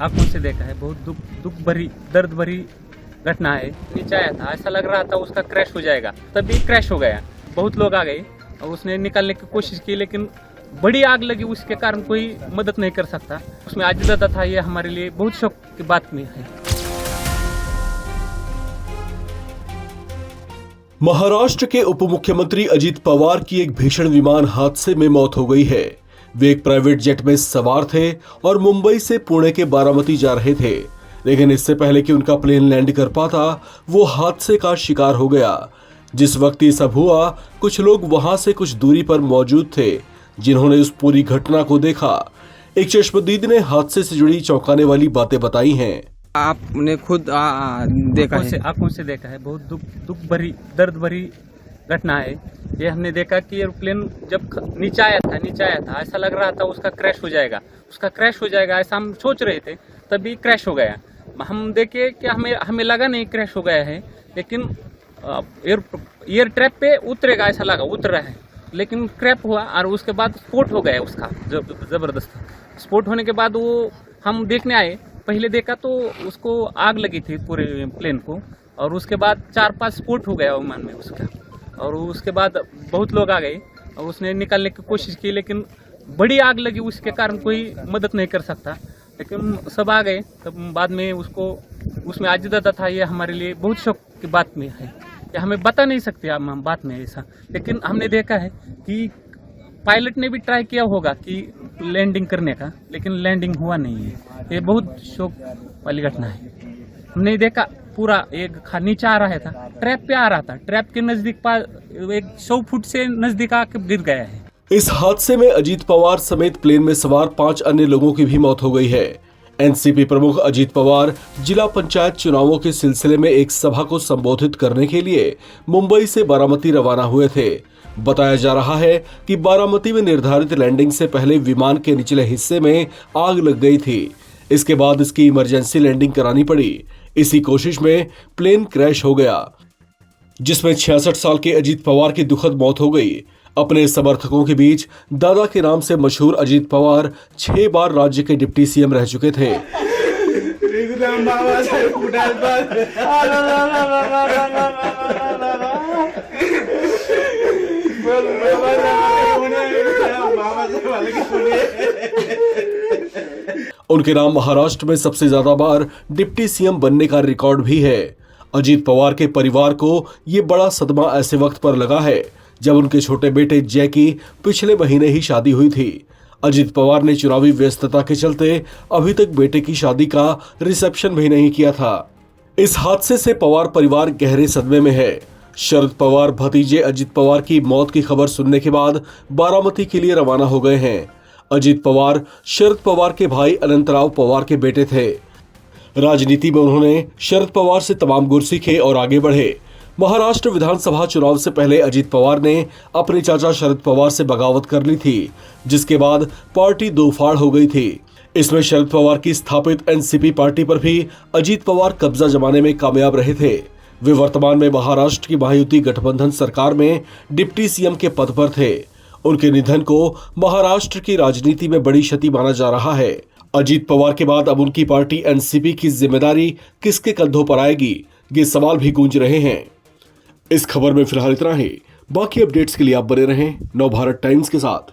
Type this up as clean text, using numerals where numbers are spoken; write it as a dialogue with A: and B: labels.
A: आंखों से देखा है। बहुत दुख भरी, दर्द भरी घटना है। नीचे आया था, ऐसा लग रहा था उसका क्रैश हो जाएगा, तभी क्रैश हो गया। बहुत लोग आ गए और उसने निकालने की कोशिश की, लेकिन बड़ी आग लगी, उसके कारण कोई मदद नहीं कर सकता। उसमें अजीज़ादा था, ये हमारे लिए बहुत शौक की बात में है।
B: महाराष्ट्र के उप मुख्यमंत्री अजित पवार की एक भीषण विमान हादसे में मौत हो गई है। वे एक प्राइवेट जेट में सवार थे और मुंबई से पुणे के बारामती जा रहे थे, लेकिन इससे पहले कि उनका प्लेन लैंड कर पाता, वो हादसे का शिकार हो गया। जिस वक्त ये सब हुआ, कुछ लोग वहां से कुछ दूरी पर मौजूद थे, जिन्होंने उस पूरी घटना को देखा। एक चश्मदीद ने हादसे से जुड़ी चौंकाने वाली बातें बताई हैं।
C: आपने खुद देखा है?
A: आंखों से देखा है। बहुत दुख भरी, दर्द भरी घटना है। ये हमने देखा कि एयरप्लेन जब नीचे आया था, ऐसा लग रहा था उसका क्रैश हो जाएगा, ऐसा हम सोच रहे थे, तभी क्रैश हो गया। हम देखे कि हमें लगा नहीं क्रैश हो गया है, लेकिन एयर ट्रैप पे उतरेगा ऐसा लगा, उतर रहा है, लेकिन क्रैश हुआ और उसके बाद स्फोट हो गया उसका जबरदस्त। स्फोट होने के बाद वो हम देखने आए, पहले देखा तो उसको आग लगी थी पूरे प्लेन को, और उसके बाद 4-5 स्फोट हो गया विमान में उसका। और उसके बाद बहुत लोग आ गए और उसने निकालने की कोशिश की, लेकिन बड़ी आग लगी, उसके कारण कोई मदद नहीं कर सकता। लेकिन सब आ गए, तब बाद में उसमें अजीज़ादा था, ये हमारे लिए बहुत शौक की बात में है। ये हमें बता नहीं सकते हम बात में ऐसा, लेकिन हमने देखा है कि पायलट ने भी ट्राई किया होगा कि लैंडिंग करने का, लेकिन लैंडिंग हुआ नहीं है। ये बहुत शौक वाली घटना है। हमने देखा पूरा एक नीचे आ रहा था, ट्रैप पे आ रहा था, ट्रैप के नजदीक 100 फुट से नजदीक आके गिर गया है।
B: इस हादसे में अजित पवार समेत प्लेन में सवार 5 अन्य लोगों की भी मौत हो गई है। एनसीपी प्रमुख अजित पवार जिला पंचायत चुनावों के सिलसिले में एक सभा को संबोधित करने के लिए मुंबई से बारामती रवाना हुए थे। बताया जा रहा है कि बारामती में निर्धारित लैंडिंग से पहले विमान के निचले हिस्से में आग लग गई थी। इसके बाद इसकी इमरजेंसी लैंडिंग करानी पड़ी। इसी कोशिश में प्लेन क्रैश हो गया, जिसमें 66 साल के अजित पवार की दुखद मौत हो गई। अपने समर्थकों के बीच दादा के नाम से मशहूर अजित पवार 6 बार राज्य के डिप्टी सीएम रह चुके थे। उनके नाम महाराष्ट्र में सबसे ज्यादा बार डिप्टी सीएम बनने का रिकॉर्ड भी है। अजित पवार के परिवार को ये बड़ा सदमा ऐसे वक्त पर लगा है जब उनके छोटे बेटे जय की पिछले महीने ही शादी हुई थी। अजित पवार ने चुनावी व्यस्तता के चलते अभी तक बेटे की शादी का रिसेप्शन भी नहीं किया था। इस हादसे से पवार परिवार गहरे सदमे में है। शरद पवार भतीजे अजित पवार की मौत की खबर सुनने के बाद बारामती के लिए रवाना हो गए हैं। अजित पवार शरद पवार के भाई अनंतराव पवार के बेटे थे। राजनीति में उन्होंने शरद पवार से तमाम गुर सीखे और आगे बढ़े। महाराष्ट्र विधानसभा चुनाव से पहले अजित पवार ने अपने चाचा शरद पवार से बगावत कर ली थी, जिसके बाद पार्टी दो फाड़ हो गई थी। इसमें शरद पवार की स्थापित एनसीपी पार्टी पर भी अजित पवार कब्जा जमाने में कामयाब रहे थे। वे वर्तमान में महाराष्ट्र की महायुति गठबंधन सरकार में डिप्टी सीएम के पद पर थे। उनके निधन को महाराष्ट्र की राजनीति में बड़ी क्षति माना जा रहा है। अजित पवार के बाद अब उनकी पार्टी एनसीपी की जिम्मेदारी किसके कंधों पर आएगी, ये सवाल भी गूंज रहे हैं। इस खबर में फिलहाल इतना ही। बाकी अपडेट्स के लिए आप बने रहें नवभारत टाइम्स के साथ।